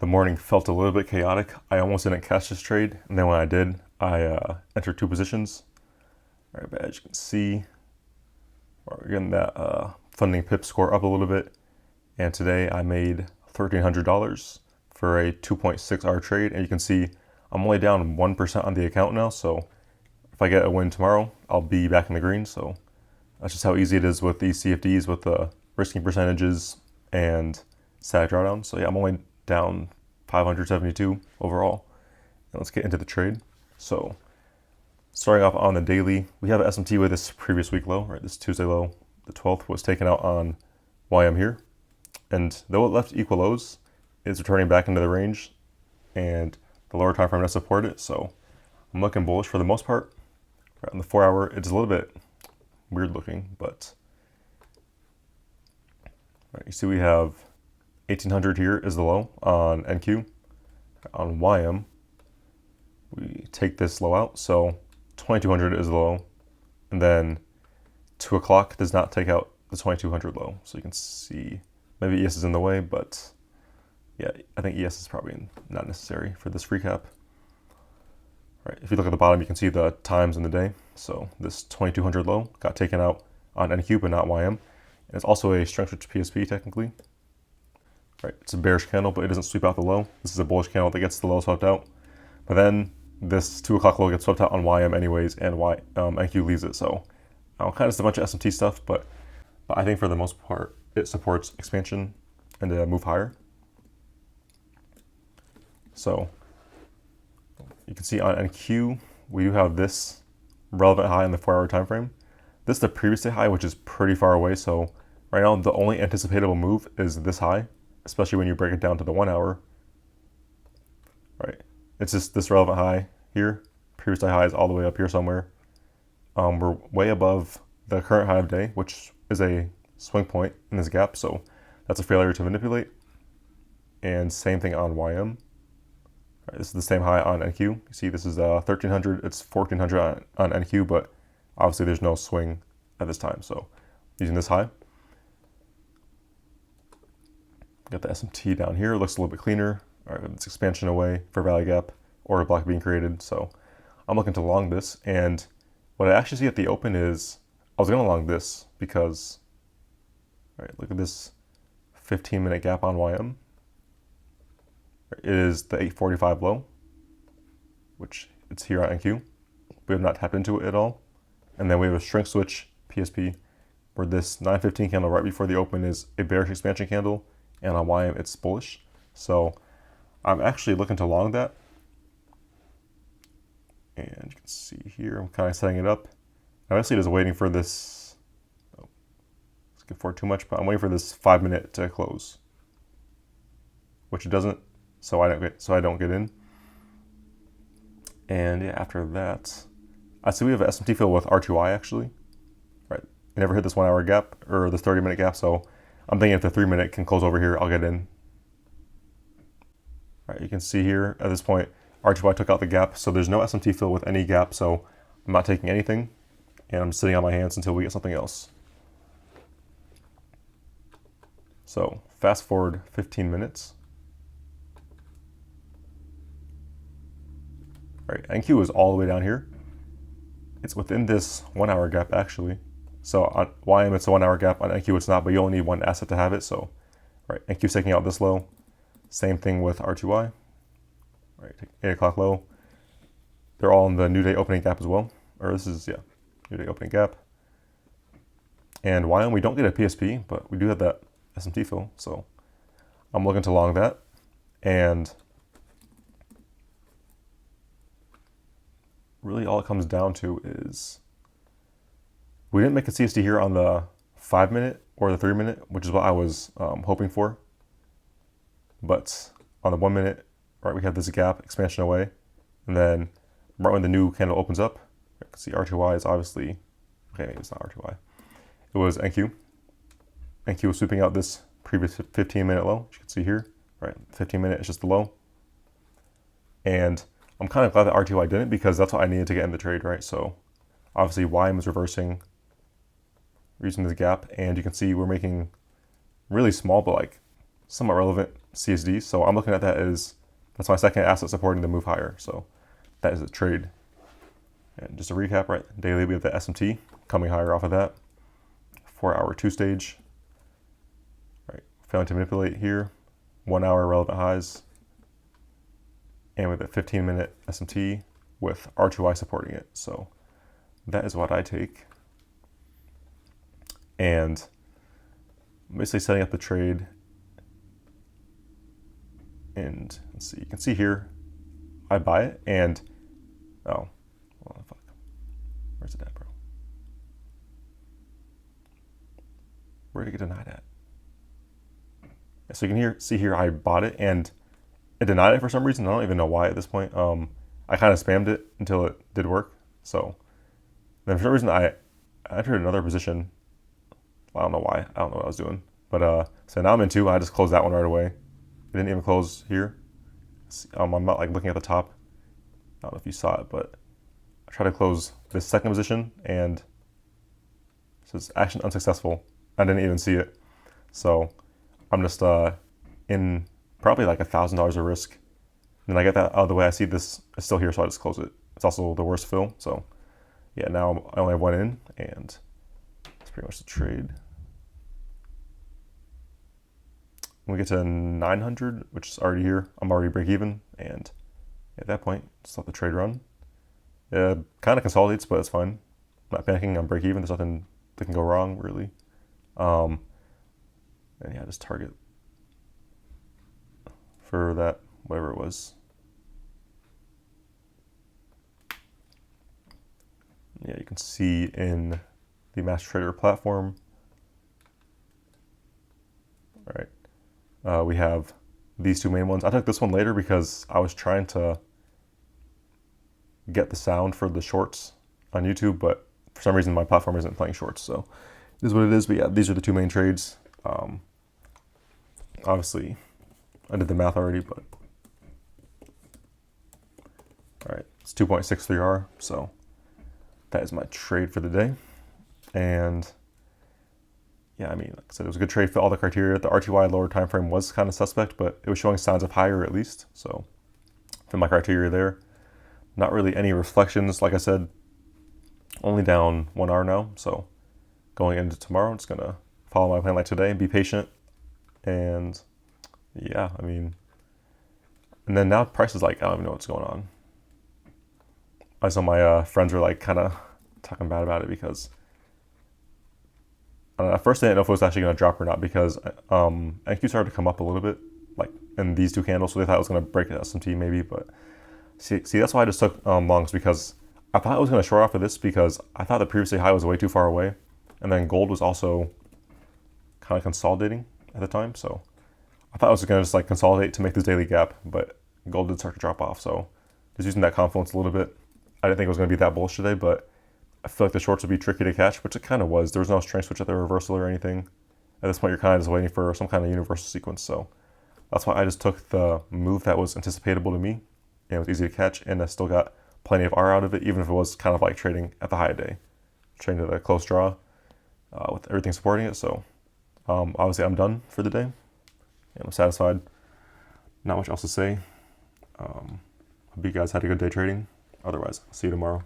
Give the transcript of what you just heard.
The morning felt a little bit chaotic. I almost didn't catch this trade, and then when I did, I entered two positions. All right, but as you can see, we're getting that funding pip score up a little bit, and today I made $1,300 for a 2.6 hour trade, and you can see I'm only down 1% on the account now, so if I get a win tomorrow, I'll be back in the green. So that's just how easy it is with these CFDs with the risking percentages and static drawdown. So yeah, I'm only down 572 overall. And let's get into the trade. So starting off on the daily, we have an SMT with this previous week low, right? This Tuesday low, the 12th, was taken out on YM here. And though it left equal lows, it's returning back into the range, and the lower time frame does support it. So I'm looking bullish for the most part. Right, on the 4 hour, it's a little bit weird looking, but right, you see we have 1800 here is the low on NQ. On YM, we take this low out, so 2200 is the low, and then 2 o'clock does not take out the 2200 low. So you can see maybe ES is in the way, but yeah, I think ES is probably not necessary for this recap. Right, if you look at the bottom, you can see the times in the day. So this 2200 low got taken out on NQ, but not YM. And it's also a strength switch PSP technically. Right, it's a bearish candle, but it doesn't sweep out the low. This is a bullish candle that gets the low swept out. But then this 2 o'clock low gets swept out on YM anyways, and NQ leaves it. So kind of just a bunch of SMT stuff, but I think for the most part, it supports expansion and a move higher. So you can see on NQ, we do have this relevant high in the 4 hour time frame. This is the previous day high, which is pretty far away. So right now, the only anticipatable move is this high, especially when you break it down to the 1 hour. Right, it's just this relevant high here. Previous day high is all the way up here somewhere. We're way above the current high of day, which is a swing point in this gap. So that's a failure to manipulate. And same thing on YM. Right, this is the same high on NQ. You see this is 1300, it's 1400 on NQ, but obviously there's no swing at this time. So using this high. Got the SMT down here, it looks a little bit cleaner. All right, it's expansion away for value gap or a block being created. So I'm looking to long this, and what I actually see at the open is I was gonna long this because, all right, look at this 15-minute gap on YM. It is the 845 low, which it's here on NQ. We have not tapped into it at all. And then we have a strength switch PSP where this 915 candle right before the open is a bearish expansion candle, and on YM it's bullish. So I'm actually looking to long that. And you can see here, I'm kind of setting it up. I'm actually just waiting for this, let's get forward too much, but I'm waiting for this 5 minute to close, which it doesn't. So I don't get in. And yeah, after that, I see we have an SMT fill with R2I actually. Right, I never hit this 1 hour gap or this 30-minute gap, so I'm thinking if the 3 minute can close over here, I'll get in. Right, you can see here at this point, R2I took out the gap, so there's no SMT fill with any gap, so I'm not taking anything, and I'm sitting on my hands until we get something else. So fast forward 15 minutes. Right, NQ is all the way down here. It's within this 1 hour gap actually. So on YM it's a 1 hour gap, on NQ it's not, but you only need one asset to have it. So right, NQ's taking out this low. Same thing with R2Y. Right, 8 o'clock low. They're all in the new day opening gap as well. Or this is, yeah, new day opening gap. And YM, we don't get a PSP, but we do have that SMT fill. So I'm looking to long that. And really all it comes down to is we didn't make a CSD here on the 5 minute or the 3 minute, which is what I was hoping for. But on the 1 minute, right, we have this gap expansion away, and then right when the new candle opens up, you can see R2Y is obviously, okay, maybe it's not R2Y. It was NQ. NQ was sweeping out this previous 15-minute low, as you can see here, right? 15-minute is just the low. And I'm kind of glad that R2Y didn't, because that's what I needed to get in the trade, right? So obviously YM is reversing using this gap, and you can see we're making really small but like somewhat relevant CSD. So I'm looking at that as, that's my second asset supporting the move higher. So that is a trade. And just to recap, right, daily we have the SMT coming higher off of that. 4-hour 2-stage. Right, failing to manipulate here. 1 hour relevant highs. And with a 15-minute SMT with R2I supporting it. So that is what I take. And I'm basically setting up the trade. And let's see, you can see here, I buy it and, oh, well, fuck. Where's it at, bro? Where did it get denied at? Yeah, so you can see here, I bought it and it denied it for some reason. I don't even know why at this point. I kind of spammed it until it did work. So then for some reason I entered another position. I don't know why. I don't know what I was doing. But so now I'm in 2. I just closed that one right away. It didn't even close here. I'm not like looking at the top. I don't know if you saw it, but I tried to close this second position and it says action unsuccessful. I didn't even see it. So I'm just in probably like $1,000 of risk. And then I get that out of the way. I see this is still here, so I just close it. It's also the worst fill. So yeah, now I only have one in, and that's pretty much the trade. When we get to 900, which is already here, I'm already break even, and at that point, just let the trade run. It kind of consolidates, but it's fine. I'm not panicking, I'm break even. There's nothing that can go wrong, really. And yeah, just target for that, whatever it was. Yeah, you can see in the Master Trader platform. All right. We have these two main ones. I took this one later because I was trying to get the sound for the shorts on YouTube, but for some reason my platform isn't playing shorts, so it is what it is. But yeah, these are the two main trades. Obviously, I did the math already, but all right, it's 2.63R, so that is my trade for the day. And yeah, I mean, like I said, it was a good trade for all the criteria. The RTY lower time frame was kind of suspect, but it was showing signs of higher at least. So for my criteria there, not really any reflections. Like I said, only down 1 hour now. So going into tomorrow, I'm just gonna follow my plan like today and be patient. And yeah, I mean, and then now price is like, I don't even know what's going on. I saw my friends were like kind of talking bad about it because at first I didn't know if it was actually going to drop or not because NQ started to come up a little bit like in these two candles, so they thought it was going to break the SMT maybe, but see that's why I just took longs, because I thought it was going to short off of this because I thought the previous high was way too far away, and then gold was also kind of consolidating at the time, so I thought it was going to just like consolidate to make this daily gap, but gold did start to drop off, so just using that confluence a little bit. I didn't think it was going to be that bullish today, but I feel like the shorts would be tricky to catch, which it kind of was. There was no strength switch at the reversal or anything. At this point, you're kind of just waiting for some kind of universal sequence. So that's why I just took the move that was anticipatable to me, and it was easy to catch, and I still got plenty of R out of it, even if it was kind of like trading at the high day, trading at a close draw with everything supporting it. So obviously, I'm done for the day, and I'm satisfied. Not much else to say. Hope you guys had a good day trading. Otherwise, I'll see you tomorrow.